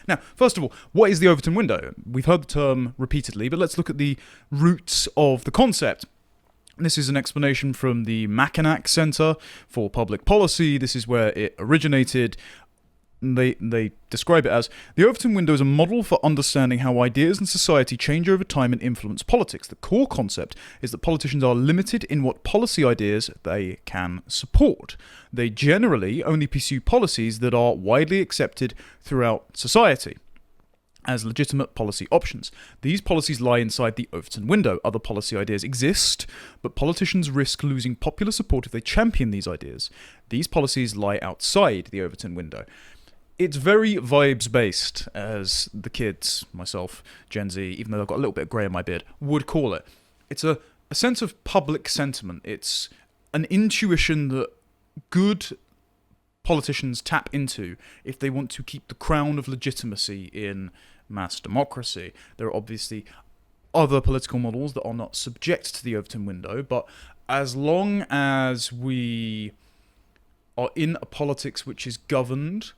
Now, first of all, what is the Overton window? We've heard the term repeatedly, but let's look at the roots of the concept. This is an explanation from the Mackinac Center for Public Policy. This is where it originated. They describe it as, the Overton window is a model for understanding how ideas in society change over time and influence politics. The core concept is that politicians are limited in what policy ideas they can support. They generally only pursue policies that are widely accepted throughout society as legitimate policy options. These policies lie inside the Overton window. Other policy ideas exist, but politicians risk losing popular support if they champion these ideas. These policies lie outside the Overton window. It's very vibes-based, as the kids, myself, Gen Z, even though I've got a little bit of grey in my beard, would call it. It's a sense of public sentiment. It's an intuition that good politicians tap into if they want to keep the crown of legitimacy in mass democracy. There are obviously other political models that are not subject to the Overton window, but as long as we are in a politics which is governed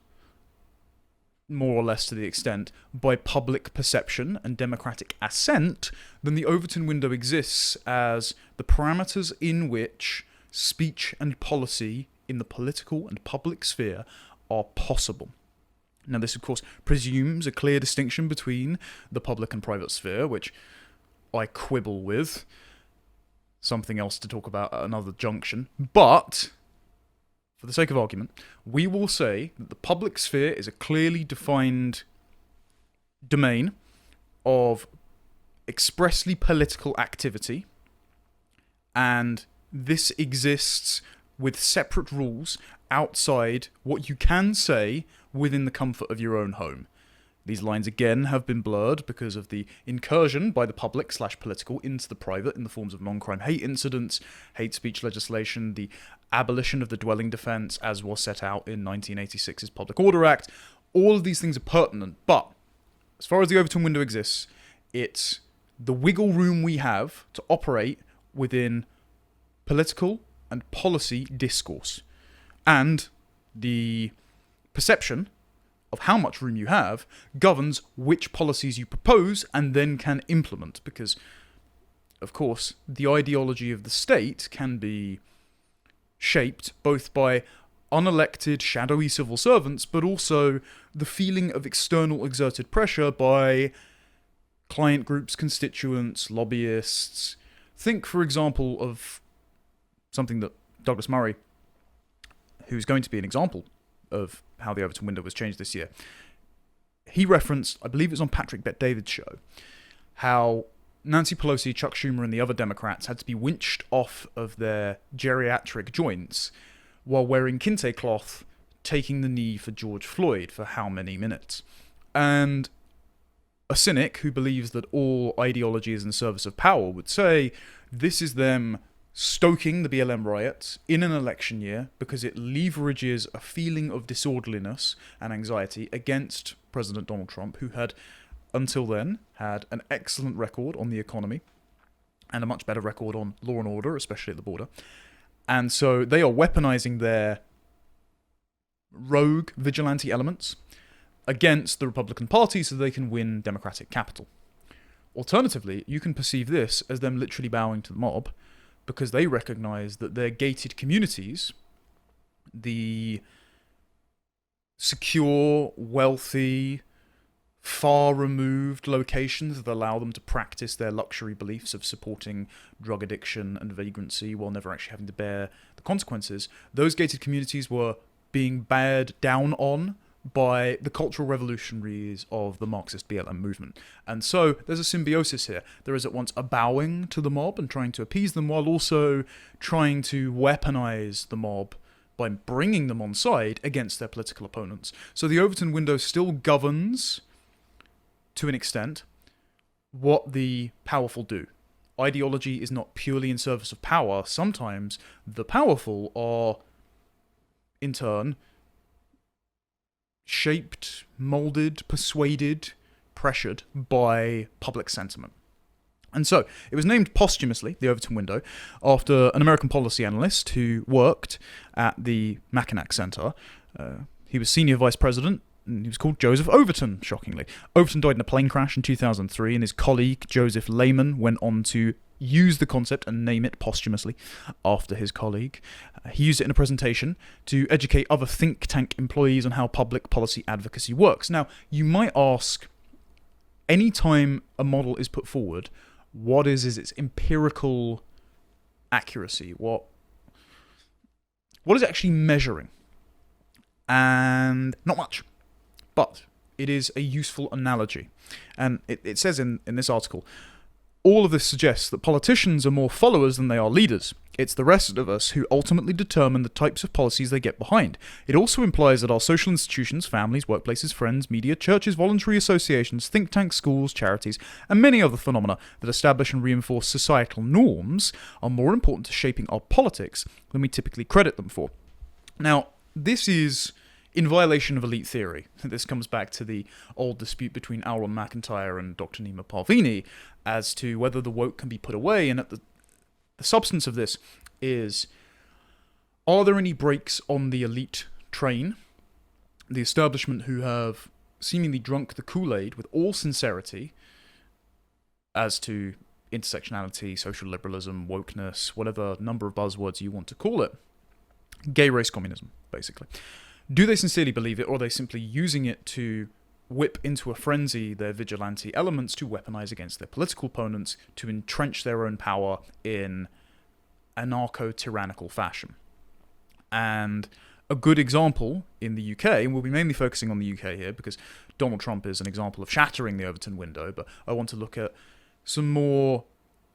more or less to the extent by public perception and democratic assent, then the Overton window exists as the parameters in which speech and policy in the political and public sphere are possible. Now, this, of course, presumes a clear distinction between the public and private sphere, which I quibble with. Something else to talk about at another junction. But for the sake of argument, we will say that the public sphere is a clearly defined domain of expressly political activity, and this exists with separate rules outside what you can say within the comfort of your own home. These lines again have been blurred because of the incursion by the public/political into the private in the forms of non-crime hate incidents, hate speech legislation, the abolition of the dwelling defence as was set out in 1986's Public Order Act. All of these things are pertinent, but as far as the Overton window exists, it's the wiggle room we have to operate within political and policy discourse. And the perception of how much room you have governs which policies you propose and then can implement. Because, of course, the ideology of the state can be shaped both by unelected, shadowy civil servants, but also the feeling of external exerted pressure by client groups, constituents, lobbyists. Think, for example, of something that Douglas Murray, who's going to be an example of how the Overton window was changed this year, he referenced, I believe it was on Patrick Bet-David's show, how Nancy Pelosi, Chuck Schumer, and the other Democrats had to be winched off of their geriatric joints while wearing kente cloth, taking the knee for George Floyd for how many minutes. And a cynic who believes that all ideology is in service of power would say this is them stoking the BLM riots in an election year because it leverages a feeling of disorderliness and anxiety against President Donald Trump, who had, until then, had an excellent record on the economy and a much better record on law and order, especially at the border. And so they are weaponizing their rogue vigilante elements against the Republican Party so they can win Democratic capital. Alternatively, you can perceive this as them literally bowing to the mob, because they recognize that their gated communities, the secure, wealthy, far-removed locations that allow them to practice their luxury beliefs of supporting drug addiction and vagrancy while never actually having to bear the consequences, those gated communities were being bared down on by the cultural revolutionaries of the Marxist BLM movement. And so there's a symbiosis here. There is at once a bowing to the mob and trying to appease them, while also trying to weaponize the mob by bringing them on side against their political opponents. So the Overton window still governs, to an extent, what the powerful do. Ideology is not purely in service of power. Sometimes the powerful are, in turn, shaped, moulded, persuaded, pressured by public sentiment. And so, it was named posthumously, the Overton window, after an American policy analyst who worked at the Mackinac Center. He was senior vice president He was called Joseph Overton, shockingly. Overton died in a plane crash in 2003, and his colleague, Joseph Lehman, went on to use the concept and name it posthumously after his colleague. He used it in a presentation to educate other think tank employees on how public policy advocacy works. Now, you might ask, anytime a model is put forward, what is its empirical accuracy? What is it actually measuring? And not much. But it is a useful analogy. And it says in this article, all of this suggests that politicians are more followers than they are leaders. It's the rest of us who ultimately determine the types of policies they get behind. It also implies that our social institutions, families, workplaces, friends, media, churches, voluntary associations, think tanks, schools, charities, and many other phenomena that establish and reinforce societal norms are more important to shaping our politics than we typically credit them for. Now, this is in violation of elite theory. This comes back to the old dispute between Aaron McIntyre and Dr. Nima Parvini as to whether the woke can be put away, and the substance of this is, are there any breaks on the elite train, the establishment who have seemingly drunk the Kool-Aid with all sincerity as to intersectionality, social liberalism, wokeness, whatever number of buzzwords you want to call it, gay race communism, basically. Do they sincerely believe it, or are they simply using it to whip into a frenzy their vigilante elements to weaponize against their political opponents, to entrench their own power in anarcho-tyrannical fashion? And a good example in the UK, and we'll be mainly focusing on the UK here because Donald Trump is an example of shattering the Overton window, but I want to look at some more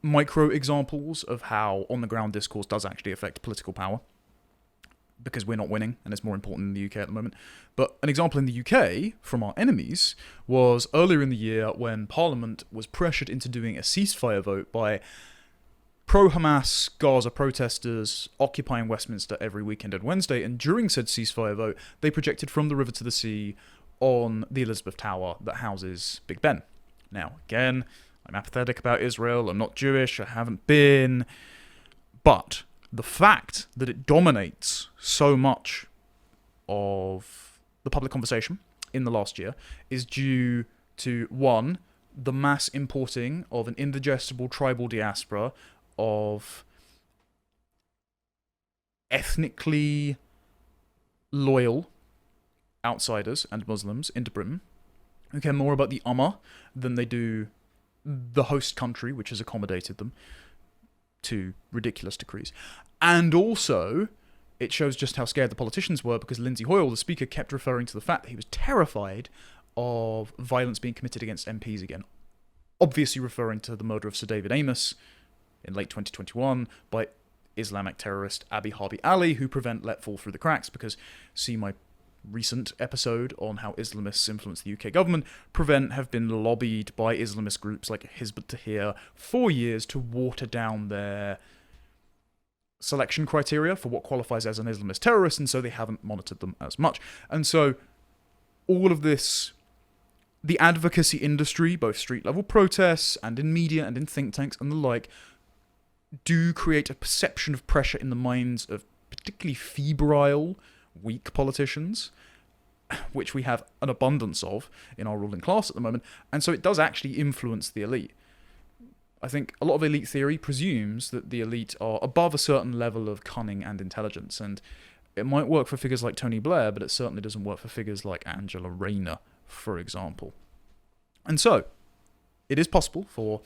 micro examples of how on-the-ground discourse does actually affect political power, because we're not winning, and it's more important in the UK at the moment. But an example in the UK from our enemies was earlier in the year when Parliament was pressured into doing a ceasefire vote by pro-Hamas Gaza protesters occupying Westminster every weekend and Wednesday, and during said ceasefire vote, they projected from the river to the sea on the Elizabeth Tower that houses Big Ben. Now, again, I'm apathetic about Israel, I'm not Jewish, I haven't been, but the fact that it dominates so much of the public conversation in the last year is due to, one, the mass importing of an indigestible tribal diaspora of ethnically loyal outsiders and Muslims into Britain who care more about the Ummah than they do the host country, which has accommodated them to ridiculous degrees. And also, it shows just how scared the politicians were, because Lindsay Hoyle, the speaker, kept referring to the fact that he was terrified of violence being committed against MPs again. Obviously referring to the murder of Sir David Amos in late 2021 by Islamic terrorist Abi Harbi Ali, who Prevent let fall through the cracks, because see my recent episode on how Islamists influence the UK government. Prevent have been lobbied by Islamist groups like Hizb ut-Tahrir for years to water down their selection criteria for what qualifies as an Islamist terrorist, and so they haven't monitored them as much. And so all of this, the advocacy industry, both street-level protests and in media and in think tanks and the like, do create a perception of pressure in the minds of particularly febrile, weak politicians, which we have an abundance of in our ruling class at the moment, and so it does actually influence the elite. I think a lot of elite theory presumes that the elite are above a certain level of cunning and intelligence, and it might work for figures like Tony Blair, but it certainly doesn't work for figures like Angela Rayner, for example. And so, it is possible for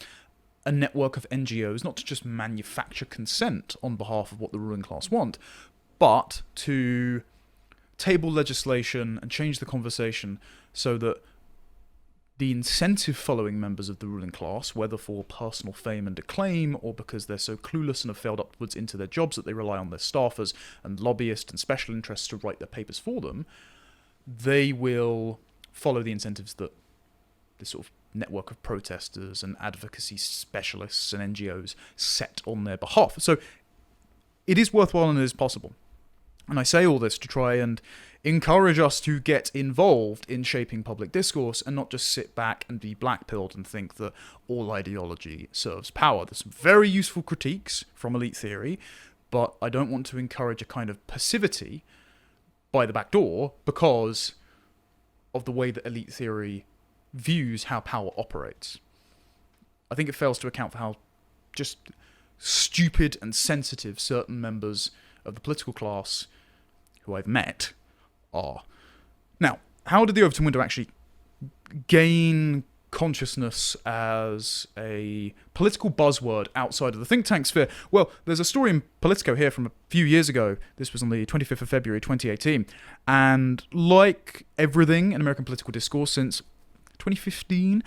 a network of NGOs not to just manufacture consent on behalf of what the ruling class want, but to table legislation and change the conversation so that the incentive-following members of the ruling class, whether for personal fame and acclaim or because they're so clueless and have failed upwards into their jobs that they rely on their staffers and lobbyists and special interests to write their papers for them, they will follow the incentives that this sort of network of protesters and advocacy specialists and NGOs set on their behalf. So it is worthwhile and it is possible. And I say all this to try and encourage us to get involved in shaping public discourse and not just sit back and be blackpilled and think that all ideology serves power. There's some very useful critiques from elite theory, but I don't want to encourage a kind of passivity by the back door, because of the way that elite theory views how power operates. I think it fails to account for how just stupid and sensitive certain members of the political class who I've met are. Now, how did the Overton window actually gain consciousness as a political buzzword outside of the think tank sphere? Well, there's a story in Politico here from a few years ago. This was on the 25th of February 2018. And like everything in American political discourse since 2015,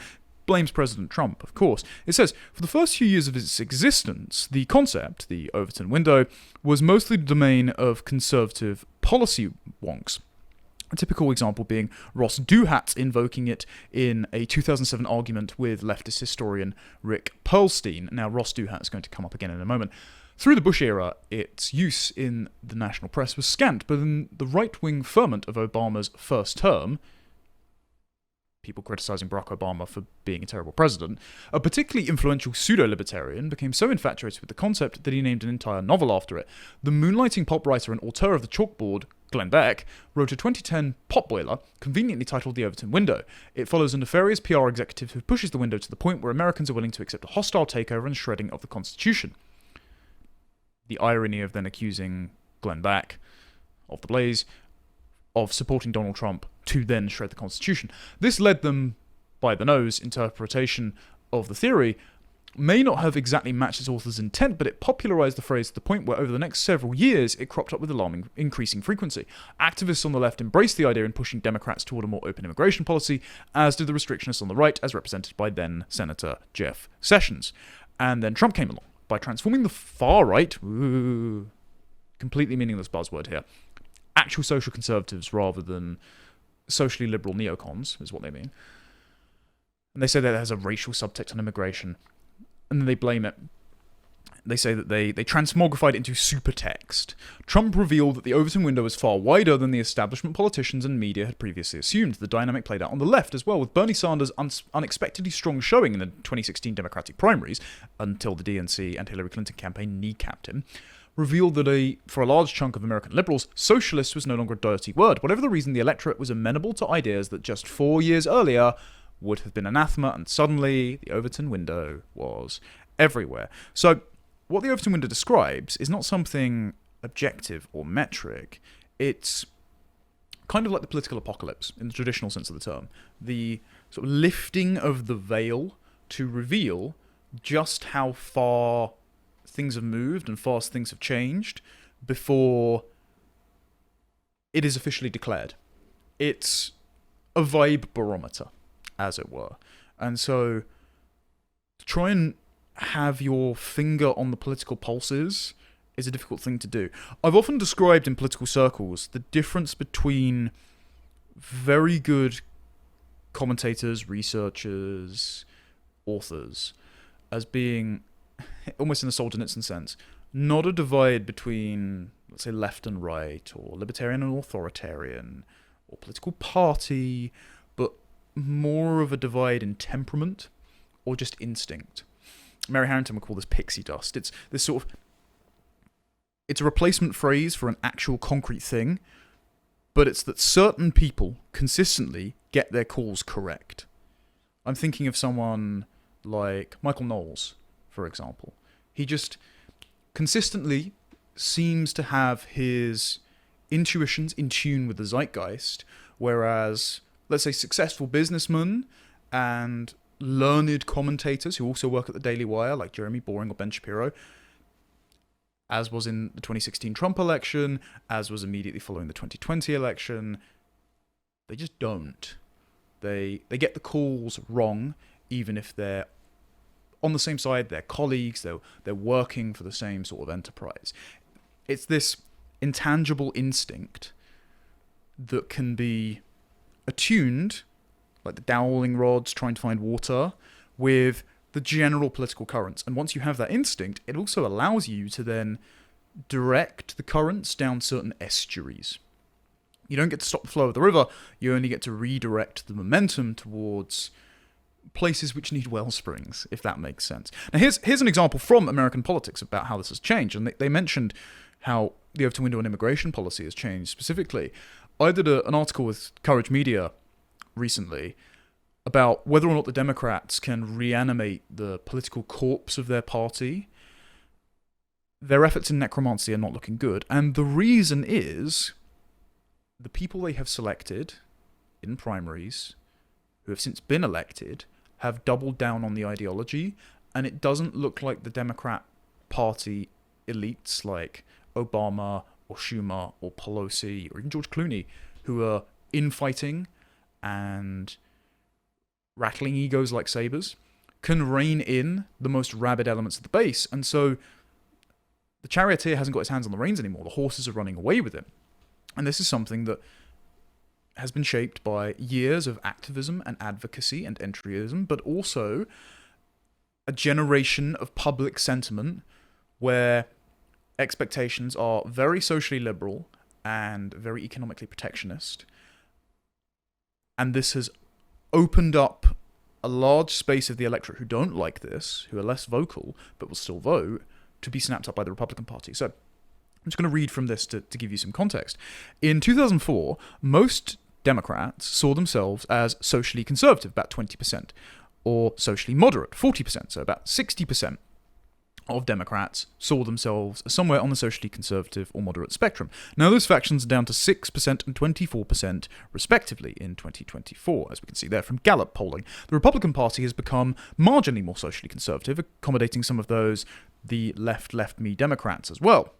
blames President Trump, of course. It says, for the first few years of its existence, the concept, the Overton window, was mostly the domain of conservative policy wonks. A typical example being Ross Douthat invoking it in a 2007 argument with leftist historian Rick Perlstein. Now, Ross Douthat is going to come up again in a moment. Through the Bush era, its use in the national press was scant, but in the right-wing ferment of Obama's first term, people criticizing Barack Obama for being a terrible president, a particularly influential pseudo-libertarian became so infatuated with the concept that he named an entire novel after it. The moonlighting pop writer and auteur of the chalkboard, Glenn Beck, wrote a 2010 potboiler conveniently titled The Overton Window. It follows a nefarious PR executive who pushes the window to the point where Americans are willing to accept a hostile takeover and shredding of the Constitution. The irony of then accusing Glenn Beck of the blaze of supporting Donald Trump to then shred the Constitution. This led them, by the nose, interpretation of the theory may not have exactly matched its author's intent, but it popularized the phrase to the point where over the next several years it cropped up with alarming increasing frequency. Activists on the left embraced the idea in pushing Democrats toward a more open immigration policy, as did the restrictionists on the right, as represented by then Senator Jeff Sessions. And then Trump came along by transforming the far right, completely meaningless buzzword here, actual social conservatives rather than socially liberal neocons, is what they mean. And they say that it has a racial subtext on immigration. And then they blame it. They say that they transmogrified it into supertext. Trump revealed that the Overton window is far wider than the establishment politicians and media had previously assumed. The dynamic played out on the left as well, with Bernie Sanders' unexpectedly strong showing in the 2016 Democratic primaries, until the DNC and Hillary Clinton campaign kneecapped him, revealed that for a large chunk of American liberals, socialist was no longer a dirty word. Whatever the reason, the electorate was amenable to ideas that just 4 years earlier would have been anathema, and suddenly the Overton window was everywhere. So what the Overton window describes is not something objective or metric. It's kind of like the political apocalypse in the traditional sense of the term. The sort of lifting of the veil to reveal just how far things have moved and fast things have changed before it is officially declared. It's a vibe barometer, as it were. And so to try and have your finger on the political pulses is a difficult thing to do. I've often described in political circles the difference between very good commentators, researchers, authors as being, almost in a Solzhenitsyn sense, not a divide between, let's say, left and right, or libertarian and authoritarian, or political party, but more of a divide in temperament, or just instinct. Mary Harrington would call this pixie dust. It's this sort of, it's a replacement phrase for an actual concrete thing, but it's that certain people consistently get their calls correct. I'm thinking of someone like Michael Knowles, for example. He just consistently seems to have his intuitions in tune with the zeitgeist, whereas, let's say, successful businessmen and learned commentators who also work at the Daily Wire, like Jeremy Boring or Ben Shapiro, as was in the 2016 Trump election, as was immediately following the 2020 election, they just don't. They get the calls wrong, even if they're on the same side, they're colleagues, they're working for the same sort of enterprise. It's this intangible instinct that can be attuned, like the dowling rods trying to find water, with the general political currents. And once you have that instinct, it also allows you to then direct the currents down certain estuaries. You don't get to stop the flow of the river, you only get to redirect the momentum towards places which need well springs, if that makes sense. Now here's an example from American politics about how this has changed, and they mentioned how the Overton window on immigration policy has changed specifically. I did an article with Courage Media recently about whether or not the Democrats can reanimate the political corpse of their party. Their efforts in necromancy are not looking good, and the reason is the people they have selected in primaries, who have since been elected, have doubled down on the ideology, and it doesn't look like the Democrat Party elites like Obama or Schumer or Pelosi or even George Clooney, who are infighting and rattling egos like sabers, can rein in the most rabid elements of the base. And so the charioteer hasn't got his hands on the reins anymore. The horses are running away with him. And this is something that has been shaped by years of activism and advocacy and entryism, but also a generation of public sentiment where expectations are very socially liberal and very economically protectionist. And this has opened up a large space of the electorate who don't like this, who are less vocal, but will still vote, to be snapped up by the Republican Party. So I'm just going to read from this to give you some context. In 2004, most Democrats saw themselves as socially conservative, about 20%, or socially moderate, 40%, so about 60% of Democrats saw themselves as somewhere on the socially conservative or moderate spectrum. Now, those factions are down to 6% and 24%, respectively, in 2024, as we can see there from Gallup polling. The Republican Party has become marginally more socially conservative, accommodating some of those the left-me Democrats as well.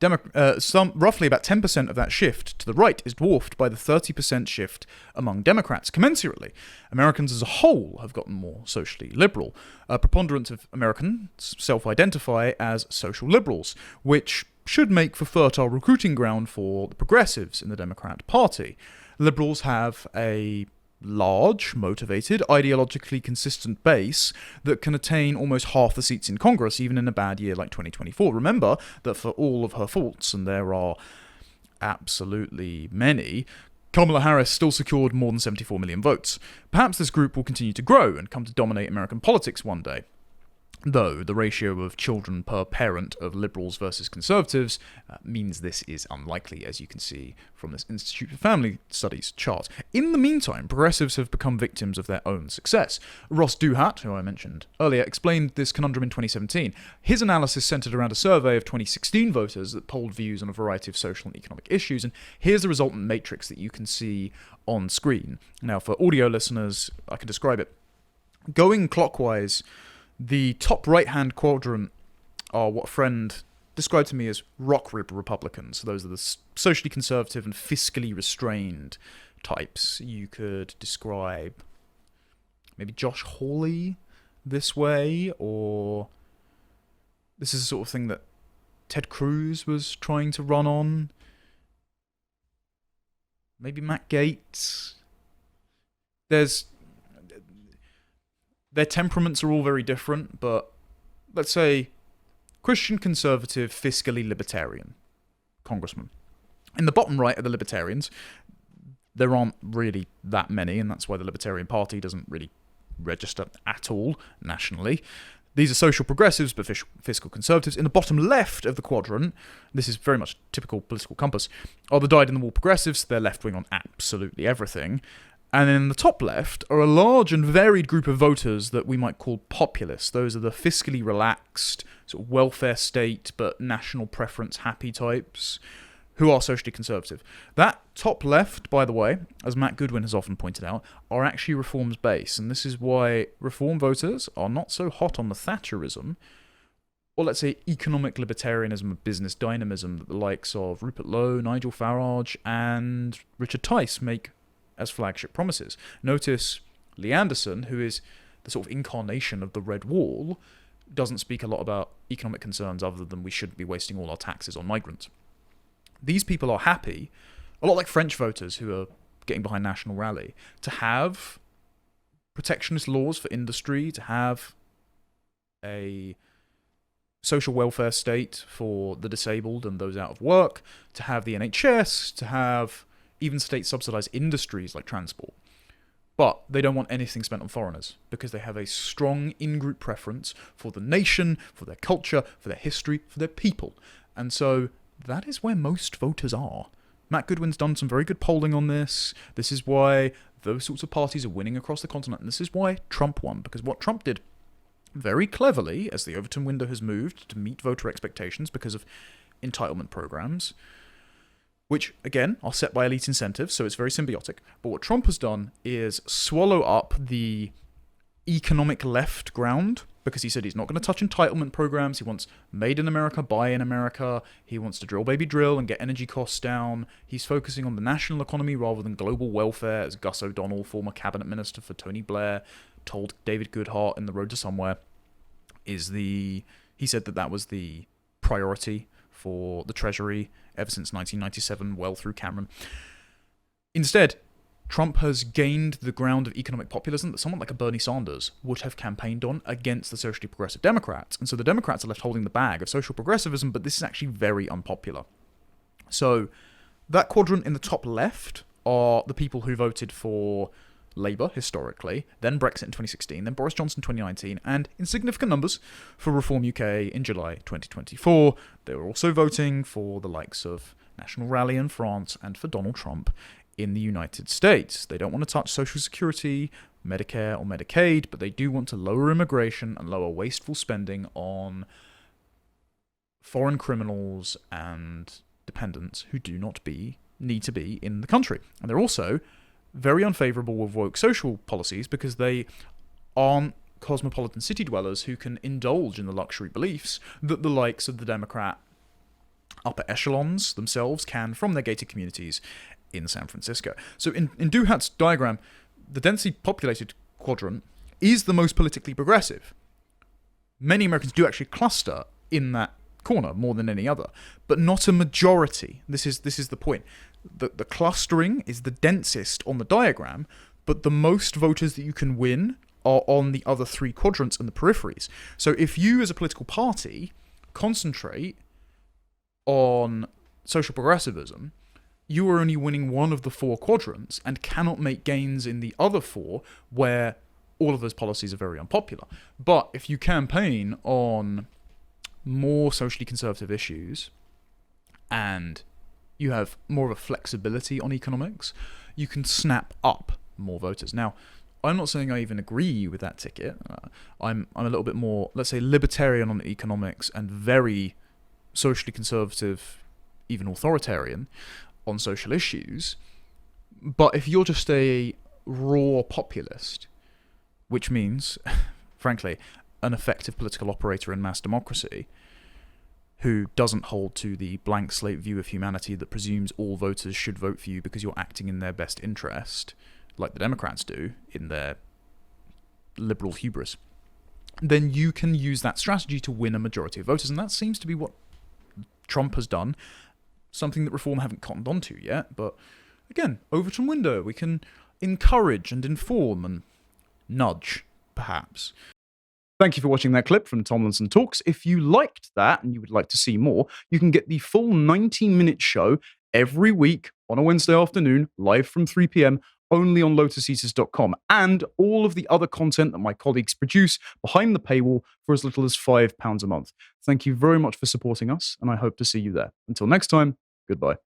Roughly about 10% of that shift to the right is dwarfed by the 30% shift among Democrats. Commensurately, Americans as a whole have gotten more socially liberal. A preponderance of Americans self-identify as social liberals, which should make for fertile recruiting ground for the progressives in the Democrat Party. Liberals have a large, motivated, ideologically consistent base that can attain almost half the seats in Congress, even in a bad year like 2024. Remember that for all of her faults, and there are absolutely many, Kamala Harris still secured more than 74 million votes. Perhaps this group will continue to grow and come to dominate American politics one day. Though the ratio of children per parent of liberals versus conservatives means this is unlikely, as you can see from this Institute for Family Studies chart. In the meantime, progressives have become victims of their own success. Ross Dohat, who I mentioned earlier, explained this conundrum in 2017. His analysis centered around a survey of 2016 voters that polled views on a variety of social and economic issues, and here's the resultant matrix that you can see on screen. Now, for audio listeners, I can describe it. Going clockwise, the top right-hand quadrant are what a friend described to me as rock rib Republicans. So those are the socially conservative and fiscally restrained types. You could describe maybe Josh Hawley this way, or this is the sort of thing that Ted Cruz was trying to run on. Maybe Matt Gaetz. Their temperaments are all very different, but let's say Christian conservative, fiscally libertarian congressman. In the bottom right are the libertarians. There aren't really that many, and that's why the Libertarian Party doesn't really register at all nationally. These are social progressives, but fiscal conservatives. In the bottom left of the quadrant, this is very much typical political compass, are the dyed-in-the-wool progressives. They're left-wing on absolutely everything. And in the top left are a large and varied group of voters that we might call populists. Those are the fiscally relaxed, sort of welfare state but national preference happy types who are socially conservative. That top left, by the way, as Matt Goodwin has often pointed out, are actually Reform's base. And this is why Reform voters are not so hot on the Thatcherism, or let's say economic libertarianism and business dynamism that the likes of Rupert Lowe, Nigel Farage, and Richard Tice make as flagship promises. Notice Lee Anderson, who is the sort of incarnation of the Red Wall, doesn't speak a lot about economic concerns other than we shouldn't be wasting all our taxes on migrants. These people are happy, a lot like French voters who are getting behind National Rally, to have protectionist laws for industry, to have a social welfare state for the disabled and those out of work, to have the NHS, to have even state-subsidized industries like transport. But they don't want anything spent on foreigners because they have a strong in-group preference for the nation, for their culture, for their history, for their people. And so that is where most voters are. Matt Goodwin's done some very good polling on this. This is why those sorts of parties are winning across the continent, and this is why Trump won, because what Trump did very cleverly, as the Overton window has moved to meet voter expectations because of entitlement programs, which, again, are set by elite incentives, so it's very symbiotic. But what Trump has done is swallow up the economic left ground, because he said he's not going to touch entitlement programs. He wants made in America, buy in America. He wants to drill, baby, drill and get energy costs down. He's focusing on the national economy rather than global welfare, as Gus O'Donnell, former cabinet minister for Tony Blair, told David Goodhart in The Road to Somewhere. He said that was the priority for the Treasury ever since 1997, well through Cameron. Instead, Trump has gained the ground of economic populism that someone like a Bernie Sanders would have campaigned on against the socially progressive Democrats. And so the Democrats are left holding the bag of social progressivism, but this is actually very unpopular. So that quadrant in the top left are the people who voted for Labour historically, then Brexit in 2016, then Boris Johnson in 2019, and in significant numbers for Reform UK in July 2024. They were also voting for the likes of National Rally in France and for Donald Trump in the United States. They don't want to touch Social Security, Medicare, or Medicaid, but they do want to lower immigration and lower wasteful spending on foreign criminals and dependents who do not need to be in the country. And they're also very unfavourable with woke social policies because they aren't cosmopolitan city dwellers who can indulge in the luxury beliefs that the likes of the Democrat upper echelons themselves can from their gated communities in San Francisco. So in Duhat's diagram, the densely populated quadrant is the most politically progressive. Many Americans do actually cluster in that corner more than any other, but not a majority. This is the point. The clustering is the densest on the diagram, but the most voters that you can win are on the other three quadrants and the peripheries. So if you as a political party concentrate on social progressivism, you are only winning one of the four quadrants and cannot make gains in the other four where all of those policies are very unpopular. But if you campaign on more socially conservative issues and you have more of a flexibility on economics, you can snap up more voters. Now, I'm not saying I even agree with that ticket. I'm a little bit more, let's say, libertarian on economics and very socially conservative, even authoritarian on social issues. But if you're just a raw populist, which means, frankly, an effective political operator in mass democracy, who doesn't hold to the blank slate view of humanity that presumes all voters should vote for you because you're acting in their best interest, like the Democrats do in their liberal hubris, then you can use that strategy to win a majority of voters. And that seems to be what Trump has done, something that Reform haven't cottoned onto yet. But again, Overton window, we can encourage and inform and nudge, perhaps. Thank you for watching that clip from Tomlinson Talks. If you liked that and you would like to see more, you can get the full 90-minute show every week on a Wednesday afternoon, live from 3 p.m, only on lotuseaters.com, and all of the other content that my colleagues produce behind the paywall for as little as £5 a month. Thank you very much for supporting us, and I hope to see you there. Until next time, goodbye.